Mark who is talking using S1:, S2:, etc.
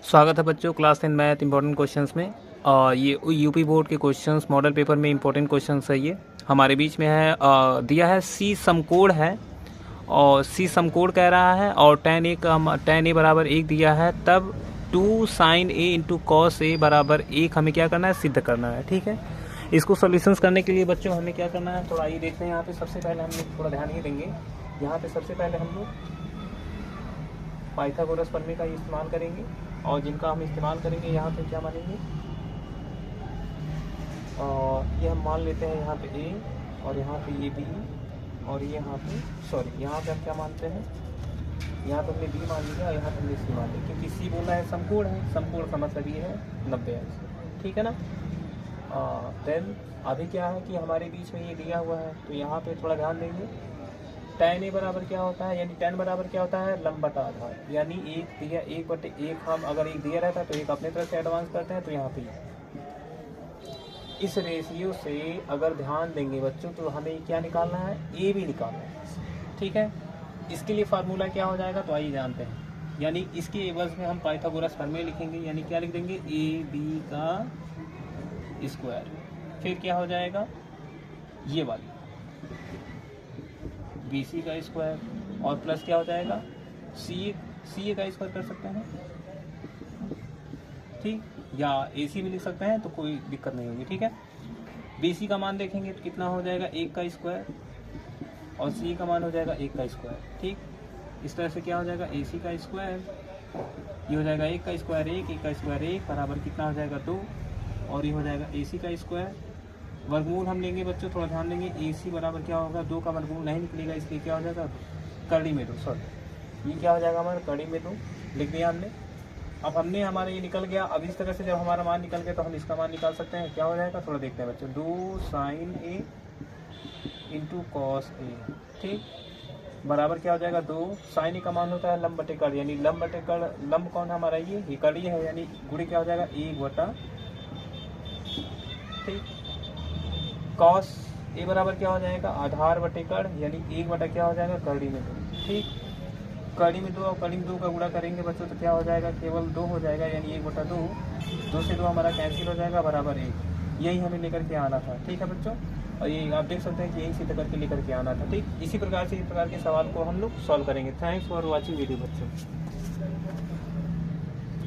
S1: स्वागत है बच्चों क्लास 10 मैथ इंपॉर्टेंट क्वेश्चंस में। ये यूपी बोर्ड के क्वेश्चंस मॉडल पेपर में इंपॉर्टेंट क्वेश्चंस है। ये हमारे बीच में है दिया है सी समकोण है और सी समकोण कह रहा है और tan a बराबर 1 दिया है, तब 2 sin a into cos A बराबर 1 हमें क्या करना है, सिद्ध करना है। ठीक है, इसको सॉल्यूशंस करने के लिए बच्चों हमें क्या करना है, थोड़ा ये देखते हैं। यहाँ पे सबसे पहले हम लोग थोड़ा ध्यान ये देंगे। यहाँ पे सबसे पहले हम लोग पाइथागोरस प्रमेय का इस्तेमाल करेंगे और जिनका हम इस्तेमाल करेंगे यहाँ पे क्या मानेंगे, ये हम मान लेते हैं यहाँ पे a और यहाँ पे ये b और ये यहाँ पे हम क्या मानते हैं, यहाँ पे हमने b मान लिया और यहाँ पे हमने c मान लिया, क्योंकि c बोल रहा है समकोण है, समकोण का मतलब ये है 90 अंश। ठीक है ना। देन अभी क्या है कि हमारे बीच में ये दिया हुआ है, तो यहाँ पे थोड़ा ध्यान देंगे। tan a बराबर क्या होता है, यानी tan बराबर क्या होता है, लंब बटा आधार, यानी एक दिया 1/1। हम अगर एक दिया रहता है तो एक अपने तरफ से एडवांस करते हैं, तो यहाँ पे इस रेशियो से अगर ध्यान देंगे बच्चों तो हमें क्या निकालना है, ए भी निकालना है। ठीक है, इसके लिए फार्मूला क्या हो जाएगा, तो आइए जानते हैं। यानी इसके एवज में हम पाइथागोरस प्रमेय लिखेंगे, यानी क्या लिख देंगे, ए बी का स्क्वायर, फिर क्या हो जाएगा ये वाली BC का स्क्वायर, और प्लस क्या हो जाएगा CA का स्क्वायर कर सकते हैं। ठीक, या AC भी लिख सकते हैं, तो कोई दिक्कत नहीं होगी। ठीक है, BC का मान देखेंगे तो कितना हो जाएगा, 1 का स्क्वायर, और CA का मान हो जाएगा 1 का स्क्वायर। ठीक, इस तरह से क्या हो जाएगा, AC का स्क्वायर, ये हो जाएगा 1 का स्क्वायर 1 का स्क्वायर 1 बराबर कितना हो जाएगा 2, और ये हो जाएगा AC का स्क्वायर। वर्गमूल हम लेंगे बच्चों, थोड़ा ध्यान देंगे। AC बराबर क्या होगा, 2 का वर्गमूल नहीं निकलेगा, इसलिए क्या हो जाएगा, कड़ी में 2, सॉरी ये क्या हो जाएगा हमारा, कड़ी में 2 लिख दिया हमने। अब हमने हमारा ये निकल गया। अब इस तरह से जब हमारा मान निकल गया तो हम इसका मान निकाल सकते हैं। क्या हो जाएगा, थोड़ा देखते हैं बच्चों, 2 sin a into cos A, ठीक, बराबर क्या हो जाएगा 2 sin a का मान होता है लंब बटे कड़, यानी लंब बटे कड़, लंब कौन है हमारा, ये कड़ी है, यानी गुणे क्या हो जाएगा 1/, ठीक, कॉस ए बराबर क्या हो जाएगा, आधार बटे कड़, यानी 1/, क्या हो जाएगा, कड़ी में 2। ठीक, कड़ी में 2 और कड़ी में 2 का गुणा करेंगे बच्चों तो क्या हो जाएगा, केवल 2 हो जाएगा, यानी 1/2, 2 से 2 हमारा कैंसिल हो जाएगा, बराबर 1। यही हमें लेकर के आना था। ठीक है बच्चों, और ये आप देख सकते हैं कि यही सिद्ध करके लेकर के आना था। ठीक, इसी प्रकार से इस प्रकार के सवाल को हम लोग सॉल्व करेंगे। थैंक्स फॉर वॉचिंग वीडियो बच्चों।